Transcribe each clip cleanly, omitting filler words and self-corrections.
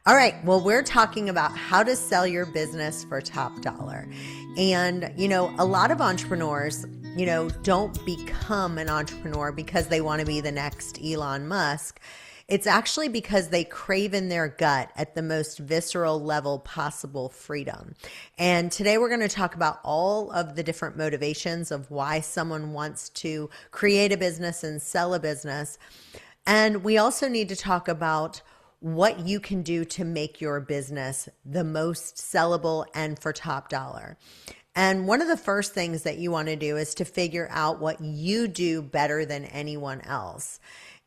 All right, well, we're talking about how to sell your business for top dollar. And, a lot of entrepreneurs, don't become an entrepreneur because they want to be the next Elon Musk. It's actually because they crave in their gut at the most visceral level possible freedom. And today we're going to talk about all of the different motivations of why someone wants to create a business and sell a business. And we also need to talk about what you can do to make your business the most sellable and for top dollar. And one of the first things that you want to do is to figure out what you do better than anyone else.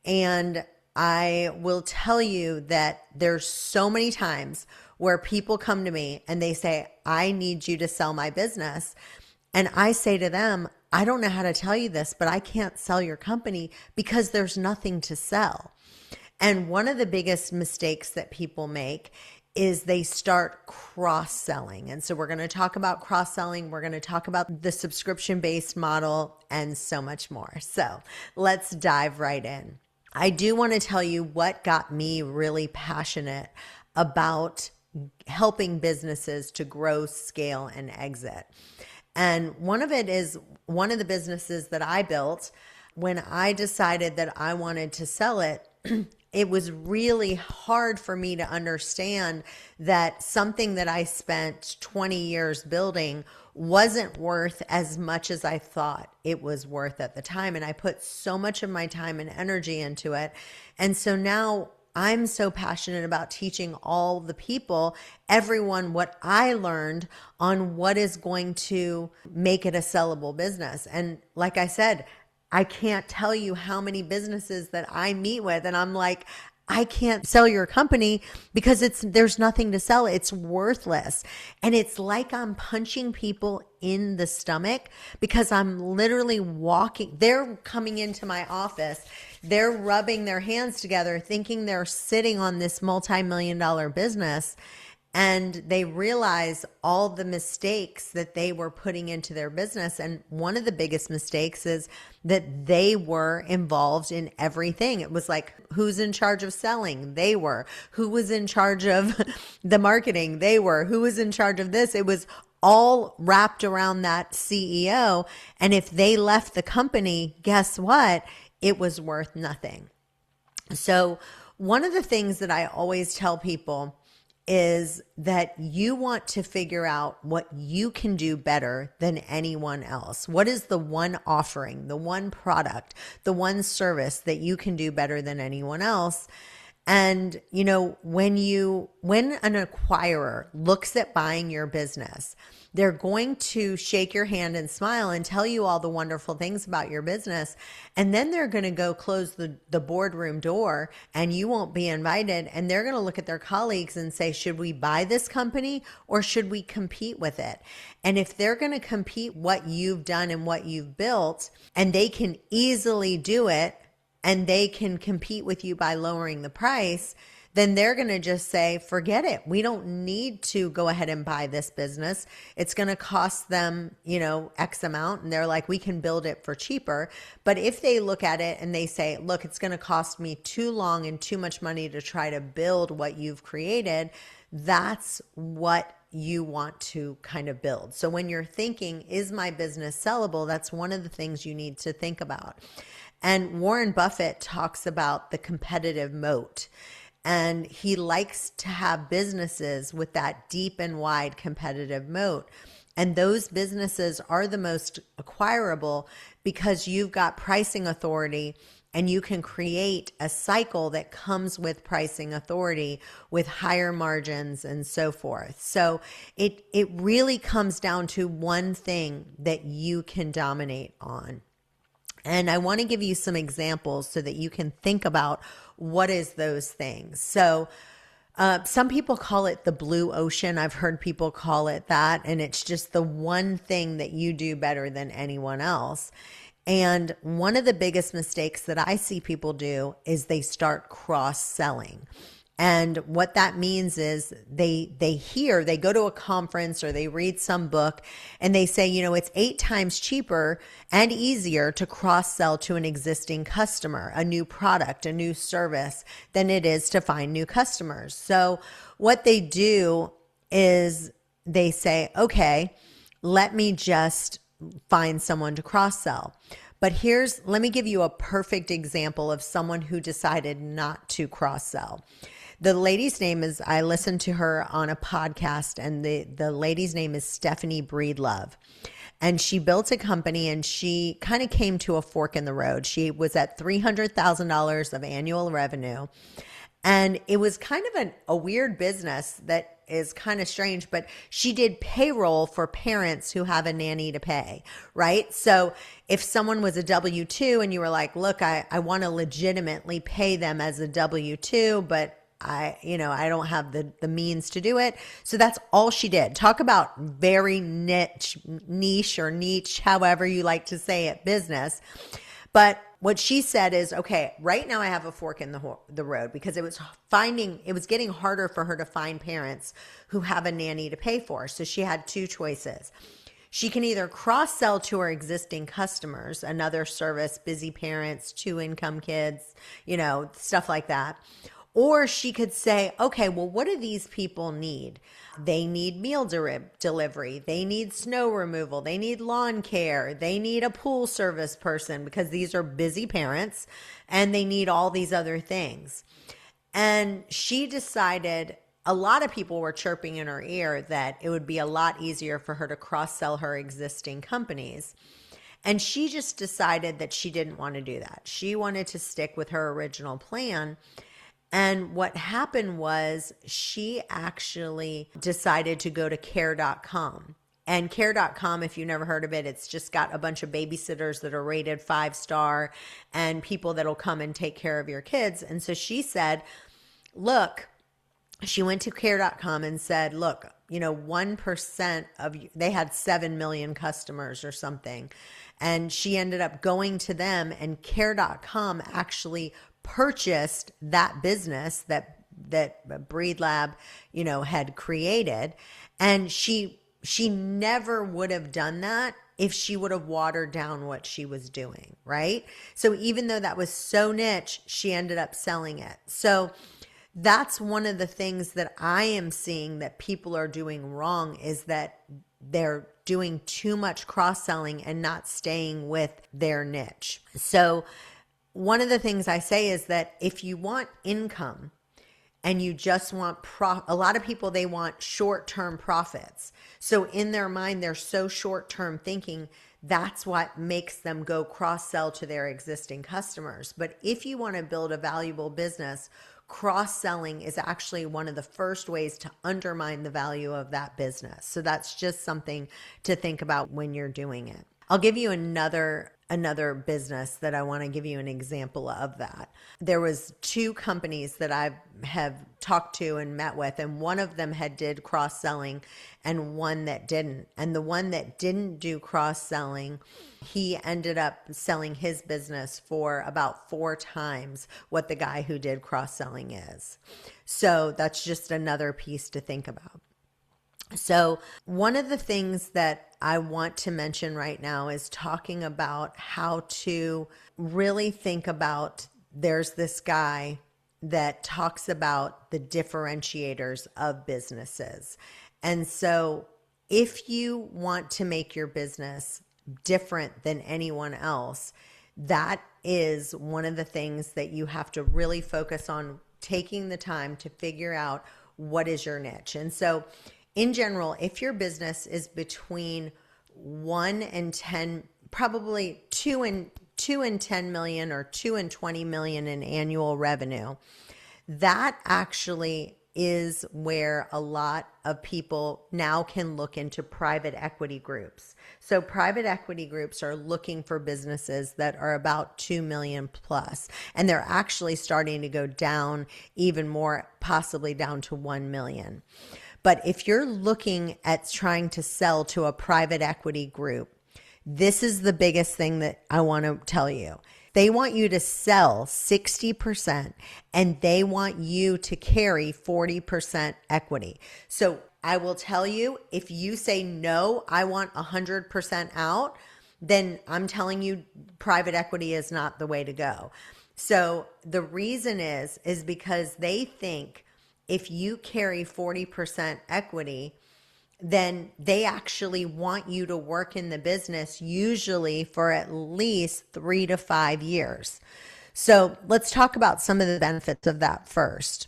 And I will tell you that there's so many times where people come to me and they say, I need you to sell my business. And I say to them, I don't know how to tell you this, but I can't sell your company because there's nothing to sell. And one of the biggest mistakes that people make is they start cross-selling. And so we're going to talk about cross-selling. We're going to talk about the subscription-based model and so much more. So let's dive right in. I do want to tell you what got me really passionate about helping businesses to grow, scale, and exit. And one of it is one of the businesses that I built. When I decided that I wanted to sell it, it was really hard for me to understand that something that I spent 20 years building wasn't worth as much as I thought it was worth at the time. And I put so much of my time and energy into it. And so now I'm so passionate about teaching all the people, everyone, what I learned on what is going to make it a sellable business. And like I said, I can't tell you how many businesses that I meet with and I'm like, I can't sell your company because there's nothing to sell. It's worthless. And it's like I'm punching people in the stomach because I'm literally walking. They're coming into my office. They're rubbing their hands together thinking they're sitting on this multi-million-dollar business. And they realize all the mistakes that they were putting into their business. And one of the biggest mistakes is that they were involved in everything. It was like, who's in charge of selling? They were. Who was in charge of the marketing? They were. Who was in charge of this? It was all wrapped around that CEO. And if they left the company, guess what? It was worth nothing. So one of the things that I always tell people is that you want to figure out what you can do better than anyone else. What is the one offering, the one product, the one service that you can do better than anyone else? And, when an acquirer looks at buying your business, they're going to shake your hand and smile and tell you all the wonderful things about your business. And then they're going to go close the boardroom door and you won't be invited. And they're going to look at their colleagues and say, should we buy this company or should we compete with it? And if they're going to compete what you've done and what you've built, and they can easily do it, and they can compete with you by lowering the price, then they're going to just say, forget it. We don't need to go ahead and buy this business. It's going to cost them, X amount. And they're like, we can build it for cheaper. But if they look at it and they say, look, it's going to cost me too long and too much money to try to build what you've created, that's what you want to kind of build. So when you're thinking, is my business sellable? That's one of the things you need to think about. And Warren Buffett talks about the competitive moat. And he likes to have businesses with that deep and wide competitive moat. And those businesses are the most acquirable because you've got pricing authority and you can create a cycle that comes with pricing authority with higher margins and so forth. So it really comes down to one thing that you can dominate on. And I want to give you some examples so that you can think about what is those things. So some people call it the blue ocean. I've heard people call it that. And it's just the one thing that you do better than anyone else. And one of the biggest mistakes that I see people do is they start cross-selling. And what that means is they go to a conference or they read some book and they say, it's 8 times cheaper and easier to cross-sell to an existing customer, a new product, a new service, than it is to find new customers. So what they do is they say, okay, let me just find someone to cross-sell. But let me give you a perfect example of someone who decided not to cross-sell. The lady's name is, I listened to her on a podcast, and the lady's name is Stephanie Breedlove. And she built a company and she kind of came to a fork in the road. She was at $300,000 of annual revenue. And it was kind of a weird business that is kind of strange, but she did payroll for parents who have a nanny to pay, right? So if someone was a W-2 and you were like, look, I want to legitimately pay them as a W-2, but I don't have the means to do it. So that's all she did. Talk about very niche, however you like to say it, business. But what she said is, okay, right now I have a fork in the road because it was getting harder for her to find parents who have a nanny to pay for. So she had 2 choices. She can either cross-sell to her existing customers, another service, busy parents, 2-income kids, stuff like that. Or she could say, okay, well, what do these people need? They need meal delivery. They need snow removal. They need lawn care. They need a pool service person because these are busy parents and they need all these other things. And she decided, a lot of people were chirping in her ear that it would be a lot easier for her to cross-sell her existing companies. And she just decided that she didn't want to do that. She wanted to stick with her original plan. And what happened was she actually decided to go to care.com. And care.com, if you've never heard of it, it's just got a bunch of babysitters that are rated 5-star and people that'll come and take care of your kids. And so she said, look, she went to care.com and said, look, 1% of you, they had 7 million customers or something. And she ended up going to them, and care.com actually purchased that business that Breedlab, had created. And she never would have done that if she would have watered down what she was doing, right? So even though that was so niche, she ended up selling it. So that's one of the things that I am seeing that people are doing wrong, is that they're doing too much cross-selling and not staying with their niche. So one of the things I say is that if you want income and you just want a lot of people, they want short-term profits. So in their mind, they're so short-term thinking, that's what makes them go cross-sell to their existing customers. But if you want to build a valuable business, cross-selling is actually one of the first ways to undermine the value of that business. So that's just something to think about when you're doing it. I'll give you another business that I want to give you an example of that. There was 2 companies that I have talked to and met with, and one of them did cross-selling and one that didn't. And the one that didn't do cross-selling, he ended up selling his business for about 4 times what the guy who did cross-selling is. So that's just another piece to think about. So one of the things that I want to mention right now is talking about how to really think about, there's this guy that talks about the differentiators of businesses. And so if you want to make your business different than anyone else, that is one of the things that you have to really focus on, taking the time to figure out what is your niche. And so in general, if your business is between 1 and 10, probably 2 and 10 million or 2 and 20 million in annual revenue, that actually is where a lot of people now can look into private equity groups. So private equity groups are looking for businesses that are about 2 million plus, and they're actually starting to go down even more, possibly down to 1 million. But if you're looking at trying to sell to a private equity group, this is the biggest thing that I want to tell you. They want you to sell 60% and they want you to carry 40% equity. So I will tell you, if you say, no, I want 100% out, then I'm telling you private equity is not the way to go. So the reason is because they think if you carry 40% equity, then they actually want you to work in the business usually for at least 3 to 5 years. So let's talk about some of the benefits of that first.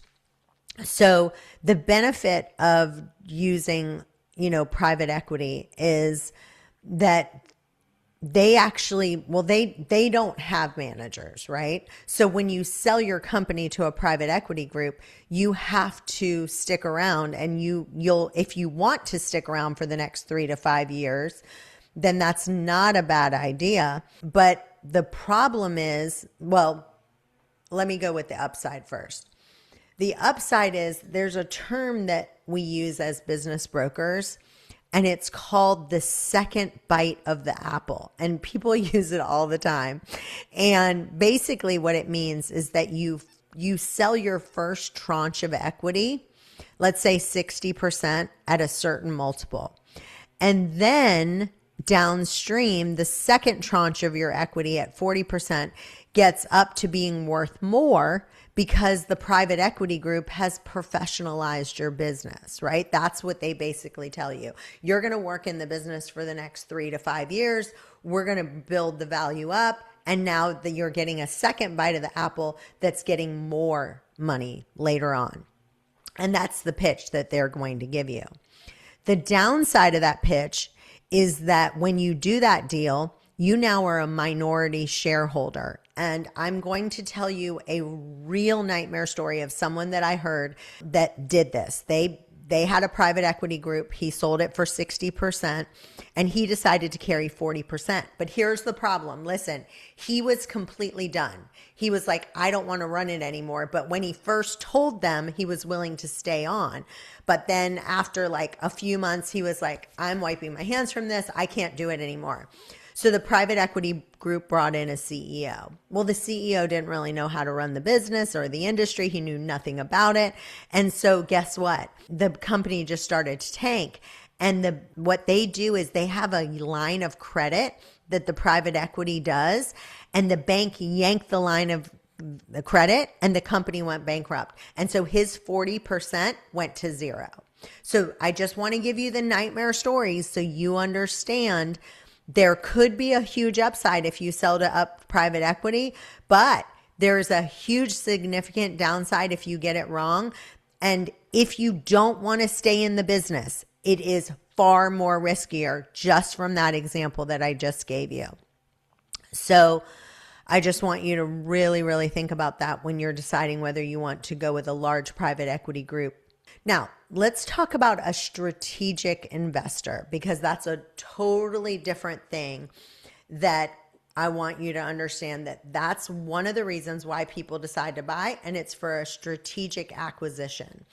So the benefit of using, private equity is that they actually, they don't have managers, right? So when you sell your company to a private equity group, you have to stick around, and you'll, if you want to stick around for the next 3 to 5 years, then that's not a bad idea. But the problem is, let me go with the upside first. The upside is there's a term that we use as business brokers, and it's called the second bite of the apple. And people use it all the time. And basically what it means is that you sell your first tranche of equity, let's say 60% at a certain multiple. And then downstream, the second tranche of your equity at 40% gets up to being worth more because the private equity group has professionalized your business, right? That's what they basically tell you. You're going to work in the business for the next 3 to 5 years. We're going to build the value up. And now that you're getting a second bite of the apple that's getting more money later on. And that's the pitch that they're going to give you. The downside of that pitch is that when you do that deal, you now are a minority shareholder. And I'm going to tell you a real nightmare story of someone that I heard that did this. They had a private equity group. He sold it for 60% and he decided to carry 40%. But here's the problem. Listen, he was completely done. He was like, I don't want to run it anymore. But when he first told them, he was willing to stay on. But then after like a few months, he was like, I'm wiping my hands from this. I can't do it anymore. So the private equity group brought in a CEO. Well, the CEO didn't really know how to run the business or the industry. He knew nothing about it. And so guess what? The company just started to tank. And what they do is they have a line of credit that the private equity does. And the bank yanked the line of the credit and the company went bankrupt. And so his 40% went to zero. So I just want to give you the nightmare stories so you understand there could be a huge upside if you sell to up private equity, but there's a huge significant downside if you get it wrong. And if you don't want to stay in the business, it is far more riskier just from that example that I just gave you. So I just want you to really, really think about that when you're deciding whether you want to go with a large private equity group. Now, let's talk about a strategic investor, because that's a totally different thing that I want you to understand, that that's one of the reasons why people decide to buy, and it's for a strategic acquisition.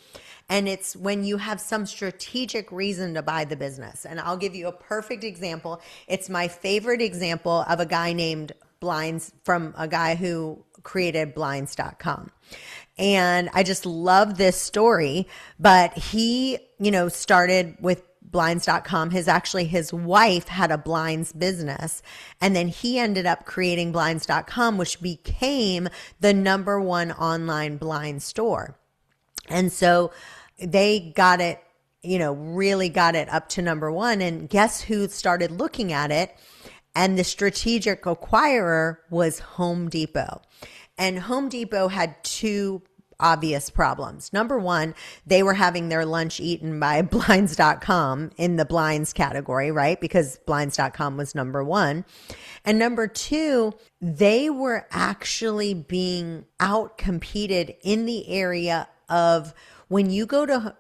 And it's when you have some strategic reason to buy the business. And I'll give you a perfect example. It's my favorite example of a guy named Blinds, from a guy who created blinds.com. And I just love this story, but he, started with blinds.com. His wife had a blinds business, and then he ended up creating blinds.com, which became the #1 online blind store. And so they got it, really got it up to #1. And guess who started looking at it? And the strategic acquirer was Home Depot. And Home Depot had two obvious problems. #1, they were having their lunch eaten by blinds.com in the blinds category, right? Because blinds.com was #1. And #2, they were actually being outcompeted in the area of, when you go to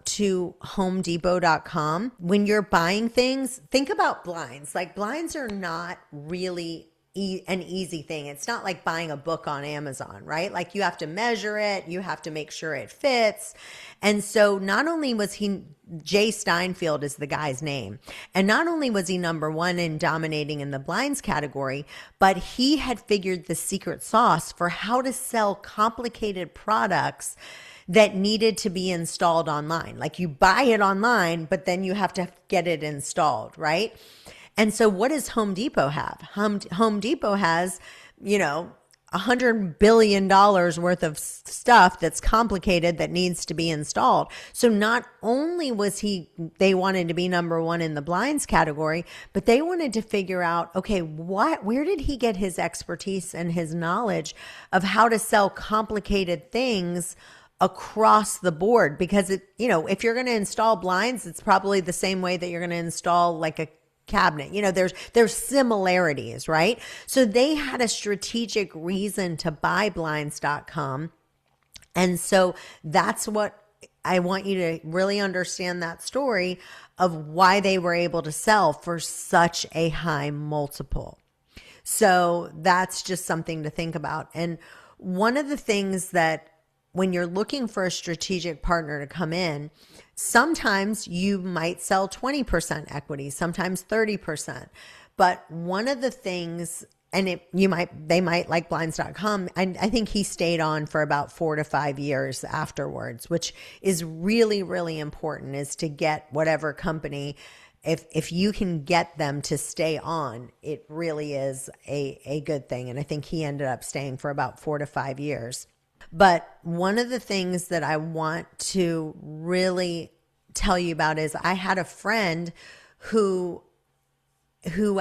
homedepot.com, when you're buying things, think about blinds. Like, blinds are not really an easy thing. It's not like buying a book on Amazon, right? Like you have to measure it, you have to make sure it fits. And so not only was he, Jay Steinfeld is the guy's name, and not only was he number one in dominating in the blinds category, but he had figured the secret sauce for how to sell complicated products that needed to be installed online. Like you buy it online, but then you have to get it installed, right? And so what does Home Depot have? Home Depot has, $100 billion worth of stuff that's complicated that needs to be installed. So not only they wanted to be number one in the blinds category, but they wanted to figure out, okay, where did he get his expertise and his knowledge of how to sell complicated things across the board? Because if you're going to install blinds, it's probably the same way that you're going to install like a cabinet. There's similarities, right? So they had a strategic reason to buy blinds.com. And so that's what I want you to really understand, that story of why they were able to sell for such a high multiple. So that's just something to think about. And one of the things that when you're looking for a strategic partner to come in, sometimes you might sell 20% equity, sometimes 30%. But one of the things, and they might like blinds.com. I think he stayed on for about 4 to 5 years afterwards, which is really, really important, is to get whatever company, if you can get them to stay on, it really is a good thing. And I think he ended up staying for about 4 to 5 years. But one of the things that I want to really tell you about is I had a friend who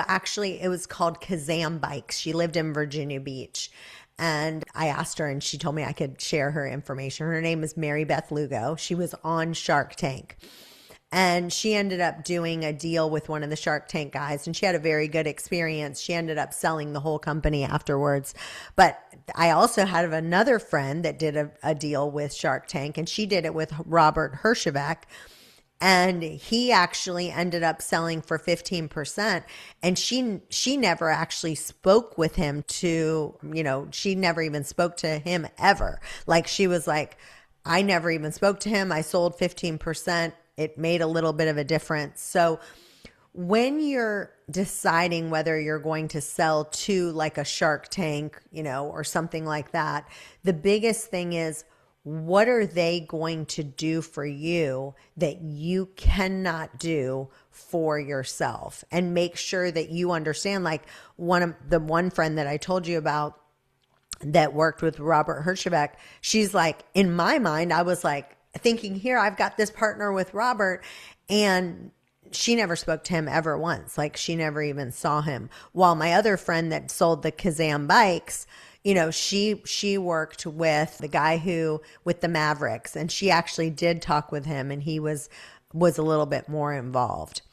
actually, it was called Kazam Bikes. She lived in Virginia Beach. And I asked her and she told me I could share her information. Her name is Mary Beth Lugo. She was on Shark Tank. And she ended up doing a deal with one of the Shark Tank guys, and she had a very good experience. She ended up selling the whole company afterwards. But I also had another friend that did a deal with Shark Tank, and she did it with Robert Herjavec. And he actually ended up selling for 15%. And she never actually spoke with him she never even spoke to him ever. Like she was like, I never even spoke to him. I sold 15%. It made a little bit of a difference. So when you're deciding whether you're going to sell to like a Shark Tank, or something like that, the biggest thing is, what are they going to do for you that you cannot do for yourself? And make sure that you understand, like one friend that I told you about that worked with Robert Herjavec, she's like, in my mind, I was like, thinking, here, I've got this partner with Robert, and she never spoke to him ever once. Like she never even saw him. While my other friend that sold the Kazam Bikes, she worked with the guy with the Mavericks, and she actually did talk with him, and he was a little bit more involved.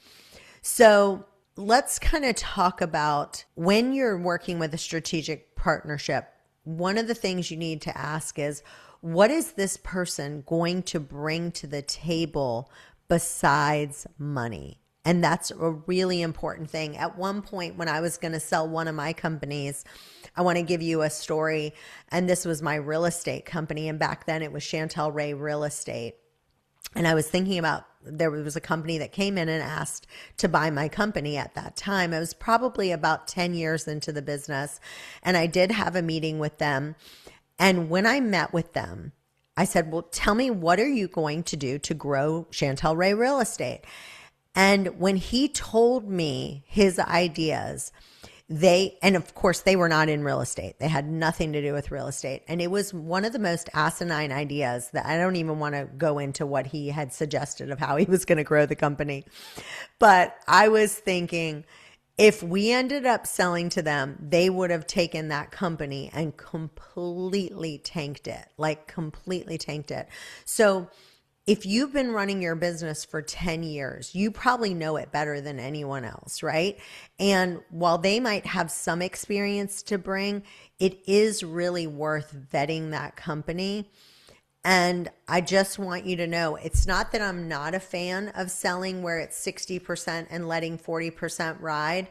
So let's kind of talk about when you're working with a strategic partnership. One of the things you need to ask is, what is this person going to bring to the table besides money? And that's a really important thing. At one point when I was going to sell one of my companies, I want to give you a story. And this was my real estate company. And back then it was Chantel Ray Real Estate. And I was thinking about, there was a company that came in and asked to buy my company at that time. I was probably about 10 years into the business. And I did have a meeting with them. And when I met with them, I said, well, tell me, what are you going to do to grow Chantel Ray Real Estate? And when he told me his ideas, and of course they were not in real estate. They had nothing to do with real estate. And it was one of the most asinine ideas that I don't even want to go into what he had suggested of how he was going to grow the company. But I was thinking, if we ended up selling to them, they would have taken that company and completely tanked it, So if you've been running your business for 10 years, you probably know it better than anyone else, right? And while they might have some experience to bring, it is really worth vetting that company. And I just want you to know, it's not that I'm not a fan of selling where it's 60% and letting 40% ride,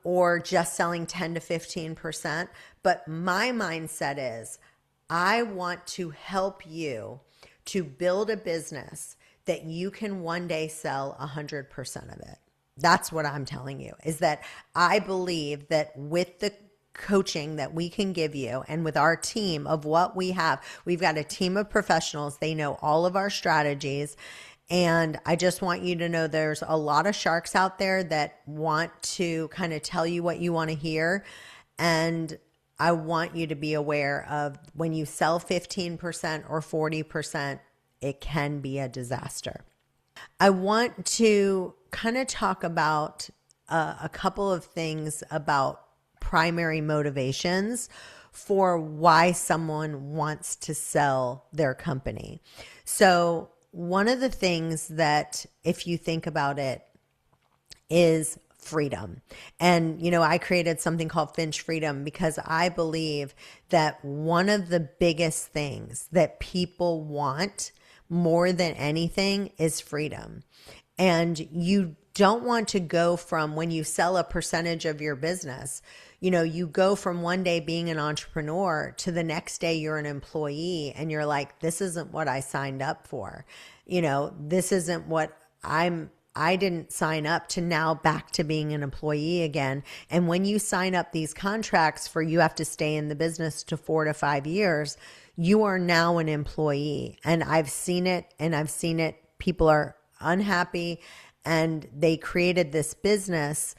or just selling 10 to 15%. But my mindset is I want to help you to build a business that you can one day sell 100% of it. That's what I'm telling you, is that I believe that with the coaching that we can give you and with our team of what we have, we've got a team of professionals. They know all of our strategies. And I just want you to know there's a lot of sharks out there that want to kind of tell you what you want to hear. And I want you to be aware of when you sell 15% or 40%, it can be a disaster. I want to kind of talk about a couple of things about primary motivations for why someone wants to sell their company. So one of the things that, if you think about it, is freedom. And, I created something called Finch Freedom because I believe that one of the biggest things that people want more than anything is freedom. And you don't want to go from, when you sell a percentage of your business, you go from one day being an entrepreneur to the next day you're an employee and you're like, this isn't what I signed up for. This isn't what I didn't sign up to, now back to being an employee again. And when you sign up these contracts for you have to stay in the business to 4 to 5 years, you are now an employee. And I've seen it. People are unhappy and they created this business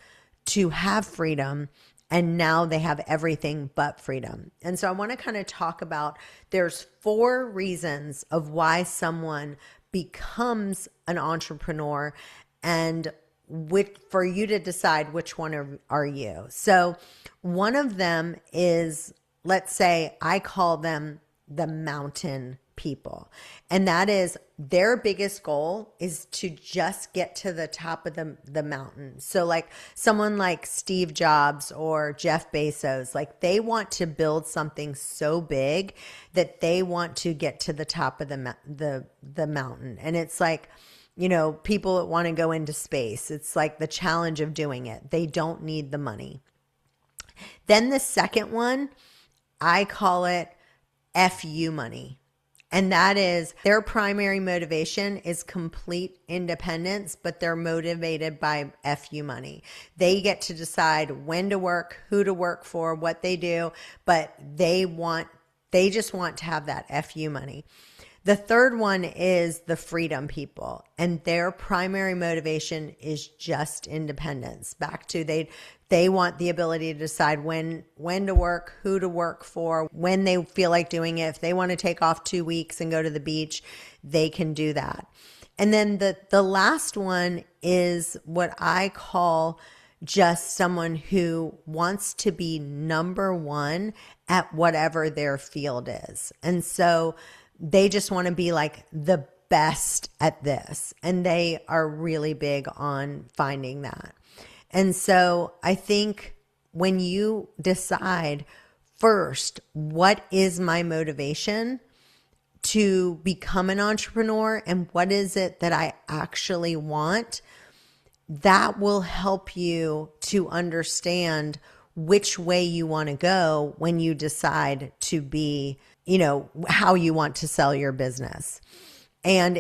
to have freedom. And now they have everything but freedom. And so I want to kind of talk about, there's 4 reasons of why someone becomes an entrepreneur and for you to decide which one are you. So one of them is, let's say I call them the mountain people. And that is, their biggest goal is to just get to the top of the mountain. So like someone like Steve Jobs or Jeff Bezos, like they want to build something so big that they want to get to the top of the mountain. And it's like, people that want to go into space. It's like the challenge of doing it. They don't need the money. Then the second one, I call it FU money. And that is, their primary motivation is complete independence, but they're motivated by FU money. They get to decide when to work, who to work for, what they do, but they just want to have that FU money. The third one is the freedom people, and their primary motivation is just independence. Back to they want the ability to decide when to work, who to work for, when they feel like doing it. If they want to take off 2 weeks and go to the beach, they can do that. And then the last one is what I call just someone who wants to be number one at whatever their field is. And so they just want to be like the best at this. And they are really big on finding that. And so I think when you decide first, what is my motivation to become an entrepreneur and what is it that I actually want, that will help you to understand which way you want to go when you decide to be, how you want to sell your business. And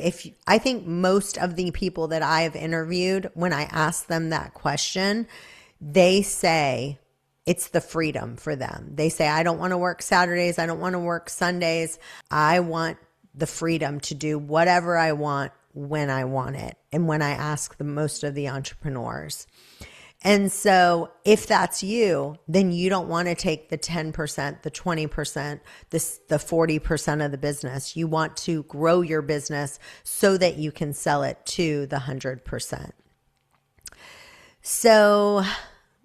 I think most of the people that I have interviewed, when I ask them that question, they say it's the freedom for them. They say, I don't want to work Saturdays. I don't want to work Sundays. I want the freedom to do whatever I want when I want it. And when I ask most of the entrepreneurs. And so if that's you, then you don't want to take the 10%, the 20%, the 40% of the business. You want to grow your business so that you can sell it to the 100%. So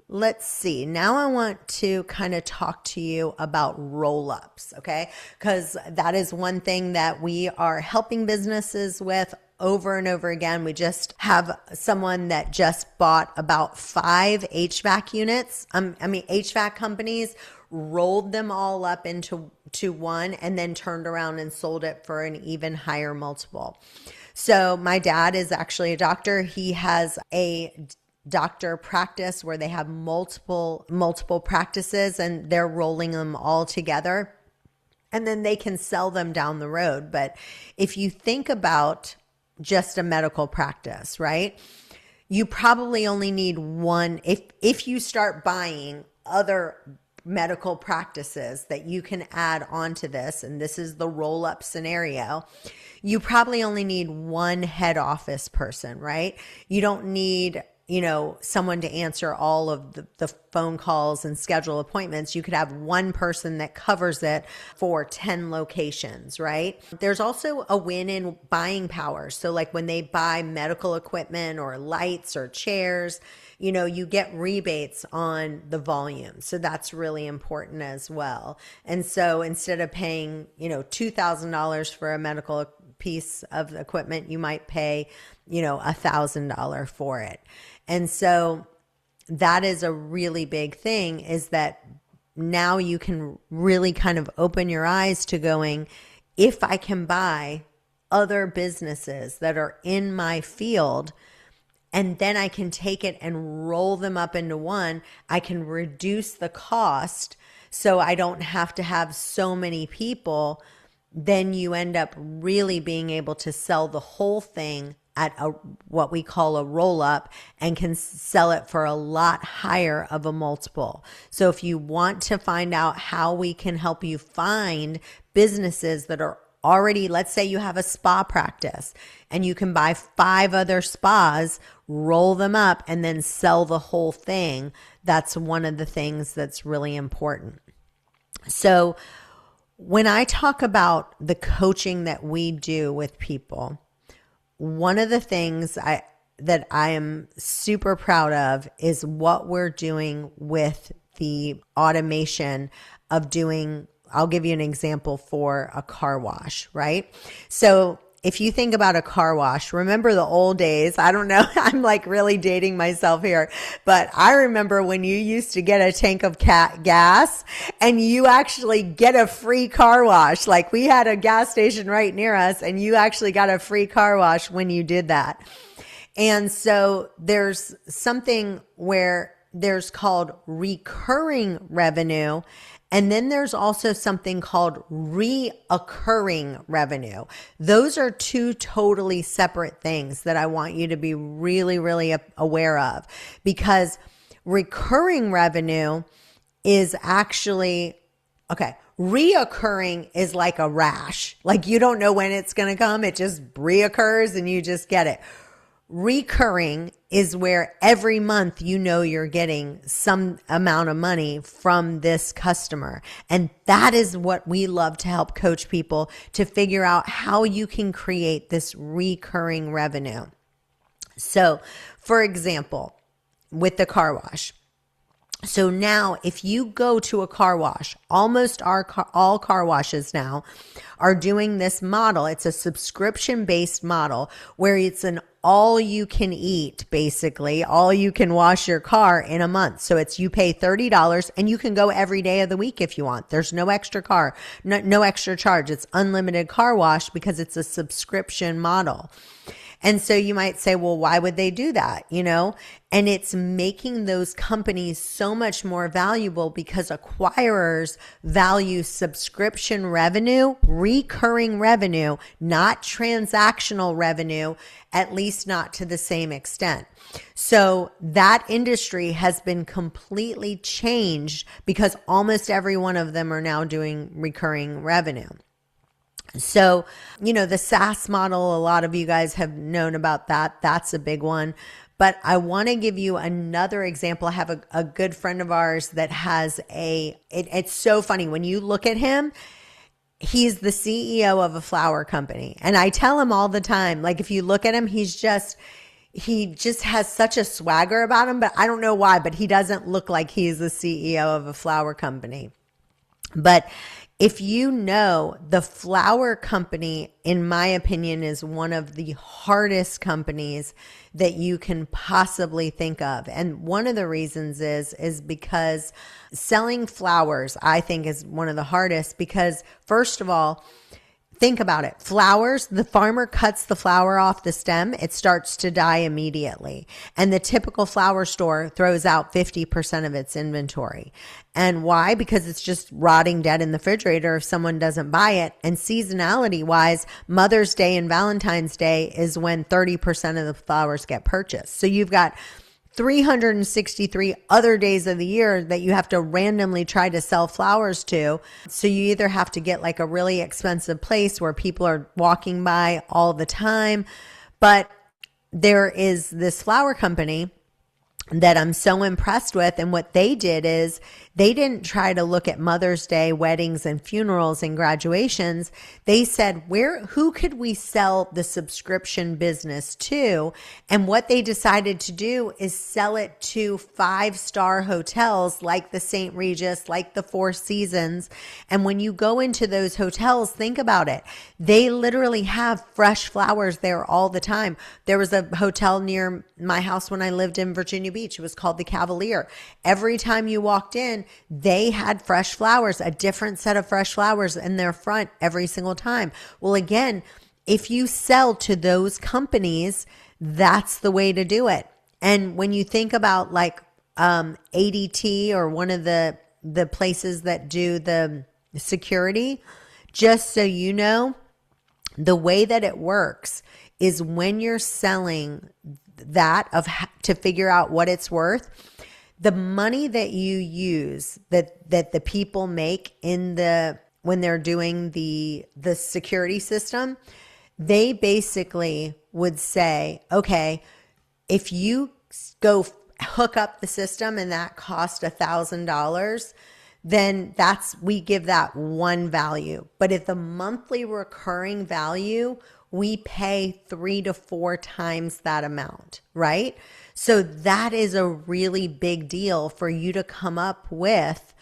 let's see. Now I want to kind of talk to you about roll-ups, okay? Because that is one thing that we are helping businesses with over and over again. We just have someone that just bought about 5 HVAC units. HVAC companies rolled them all up into one and then turned around and sold it for an even higher multiple. So my dad is actually a doctor. He has a doctor practice where they have multiple practices and they're rolling them all together, and then they can sell them down the road. But if you think about just a medical practice, right? You probably only need one. If you start buying other medical practices that you can add onto this, and this is the roll-up scenario, you probably only need one head office person, right? You don't need someone to answer all of the phone calls and schedule appointments. You could have one person that covers it for 10 locations, right? There's also a win in buying power. So like when they buy medical equipment or lights or chairs, you get rebates on the volume. So that's really important as well. And so instead of paying, $2,000 for a medical piece of equipment, you might pay, $1,000 for it. And so that is a really big thing, is that now you can really kind of open your eyes to going, if I can buy other businesses that are in my field, and then I can take it and roll them up into one, I can reduce the cost so I don't have to have so many people, then you end up really being able to sell the whole thing at what we call a roll-up, and can sell it for a lot higher of a multiple. So if you want to find out how we can help you find businesses that are already, let's say you have a spa practice and you can buy 5 other spas, roll them up, and then sell the whole thing, that's one of the things that's really important. So when I talk about the coaching that we do with people, one of the things that I am super proud of is what we're doing with the automation of doing. I'll give you an example for a car wash, right? So if you think about a car wash, remember the old days? I don't know. I'm like really dating myself here, but I remember when you used to get a tank of gas and you actually get a free car wash. Like we had a gas station right near us and you actually got a free car wash when you did that. And so there's something where there's called recurring revenue. And then there's also something called reoccurring revenue. Those are 2 totally separate things that I want you to be really, really aware of, because recurring revenue is actually, reoccurring is like a rash. Like you don't know when it's going to come. It just reoccurs and you just get it. Recurring is where every month you're getting some amount of money from this customer. And that is what we love to help coach people to figure out how you can create this recurring revenue. So, for example, with the car wash. So now if you go to a car wash, almost all car washes now are doing this model. It's a subscription-based model where it's an all you can eat, basically, all you can wash your car in a month. So it's, you pay $30 and you can go every day of the week if you want. There's no extra no extra charge. It's unlimited car wash because it's a subscription model. And so you might say, well, why would they do that? And it's making those companies so much more valuable because acquirers value subscription revenue, recurring revenue, not transactional revenue, at least not to the same extent. So that industry has been completely changed because almost every one of them are now doing recurring revenue. So, the SaaS model, a lot of you guys have known about that. That's a big one. But I want to give you another example. I have a good friend of ours that has it's so funny. When you look at him, he's the CEO of a flower company. And I tell him all the time, like, if you look at him, he just has such a swagger about him, but I don't know why, but he doesn't look like he's the CEO of a flower company. But if the flower company, in my opinion, is one of the hardest companies that you can possibly think of. And one of the reasons is because selling flowers, I think, is one of the hardest because, first of all, Think about it. Flowers, the farmer cuts the flower off the stem, it starts to die immediately. And the typical flower store throws out 50% of its inventory. And why? Because it's just rotting dead in the refrigerator if someone doesn't buy it. And seasonality wise, Mother's Day and Valentine's Day is when 30% of the flowers get purchased. So you've got 363 other days of the year that you have to randomly try to sell flowers to. So you either have to get like a really expensive place where people are walking by all the time. But there is this flower company that I'm so impressed with. And what they did is they didn't try to look at Mother's Day, weddings and funerals and graduations. They said, who could we sell the subscription business to? And what they decided to do is sell it to 5-star hotels like the St. Regis, like the Four Seasons. And when you go into those hotels, think about it. They literally have fresh flowers there all the time. There was a hotel near my house when I lived in Virginia Beach. It was called the Cavalier. Every time you walked in, they had fresh flowers, a different set of fresh flowers in their front every single time. Well, again, if you sell to those companies, that's the way to do it. And when you think about like ADT or one of the places that do the security, just so you know, the way that it works is when you're selling that to figure out what it's worth, the money that you use that the people make when they're doing the security system, they basically would say, okay, if you go hook up the system and that cost $1,000, then we give that one value. But if the monthly recurring value, we pay 3 to 4 times that amount, right? So that is a really big deal for you to come up with,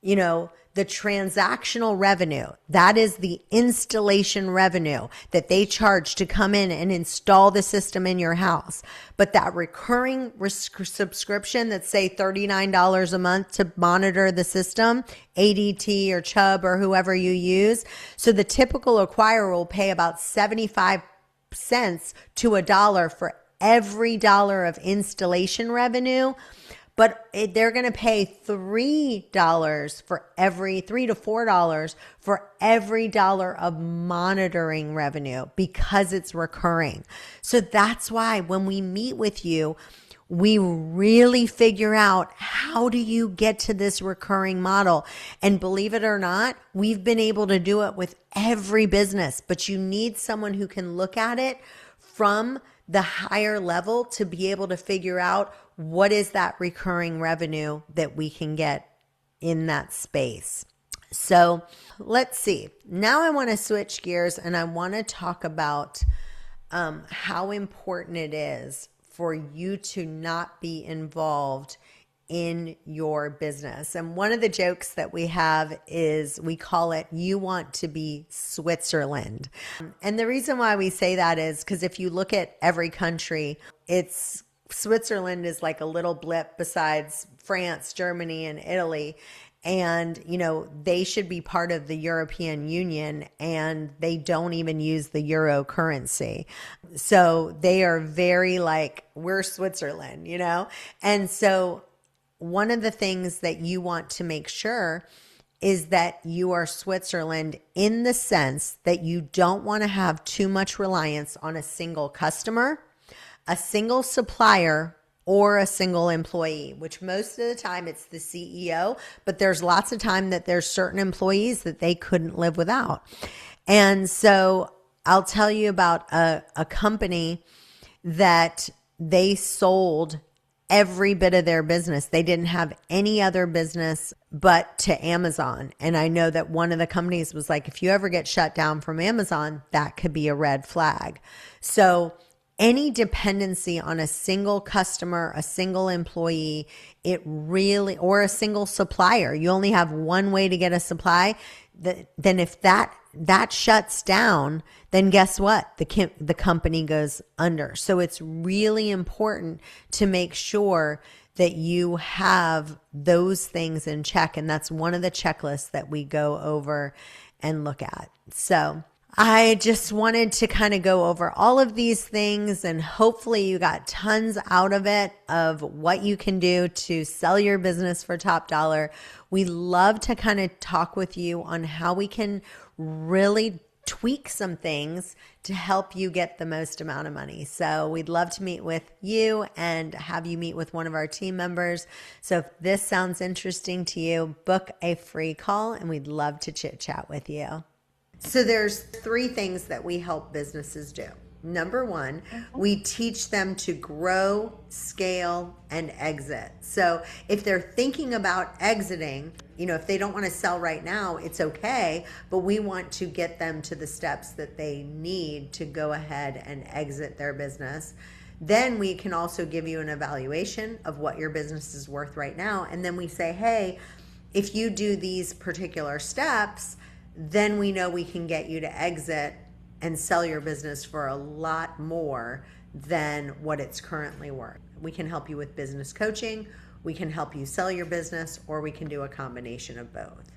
the transactional revenue. That is the installation revenue that they charge to come in and install the system in your house. But that recurring subscription that's say $39 a month to monitor the system, ADT or Chubb or whoever you use. So the typical acquirer will pay about 75 cents to $1 for every dollar of installation revenue, but they're going to pay $3 to $4 for every dollar of monitoring revenue because it's recurring. So that's why when we meet with you, we really figure out how do you get to this recurring model. And believe it or not, we've been able to do it with every business, but you need someone who can look at it from the higher level to be able to figure out what is that recurring revenue that we can get in that space. So let's see. Now I want to switch gears and I want to talk about how important it is for you to not be involved in your business. And one of the jokes that we have is we call it, you want to be Switzerland. And the reason why we say that is because if you look at every country, Switzerland is like a little blip besides France, Germany, and Italy. And, they should be part of the European Union and they don't even use the euro currency. So they are very like, we're Switzerland, And so one of the things that you want to make sure is that you are Switzerland in the sense that you don't want to have too much reliance on a single customer, a single supplier, or a single employee, which most of the time it's the CEO, but there's lots of time that there's certain employees that they couldn't live without. And so I'll tell you about a company that they sold every bit of their business. They didn't have any other business but to Amazon. And I know that one of the companies was like, if you ever get shut down from Amazon, that could be a red flag. So any dependency on a single customer, a single employee, or a single supplier, you only have one way to get a supply, then if that shuts down, then guess what? The company goes under. So it's really important to make sure that you have those things in check. And that's one of the checklists that we go over and look at. So I just wanted to kind of go over all of these things, and hopefully you got tons out of it of what you can do to sell your business for top dollar. We love to kind of talk with you on how we can really tweak some things to help you get the most amount of money. So we'd love to meet with you and have you meet with one of our team members. So if this sounds interesting to you, book a free call and we'd love to chit chat with you. So there's 3 things that we help businesses do. Number 1, we teach them to grow, scale, and exit. So if they're thinking about exiting, if they don't want to sell right now, it's okay, but we want to get them to the steps that they need to go ahead and exit their business. Then we can also give you an evaluation of what your business is worth right now. And then we say, hey, if you do these particular steps, then we know we can get you to exit and sell your business for a lot more than what it's currently worth. We can help you with business coaching, we can help you sell your business, or we can do a combination of both.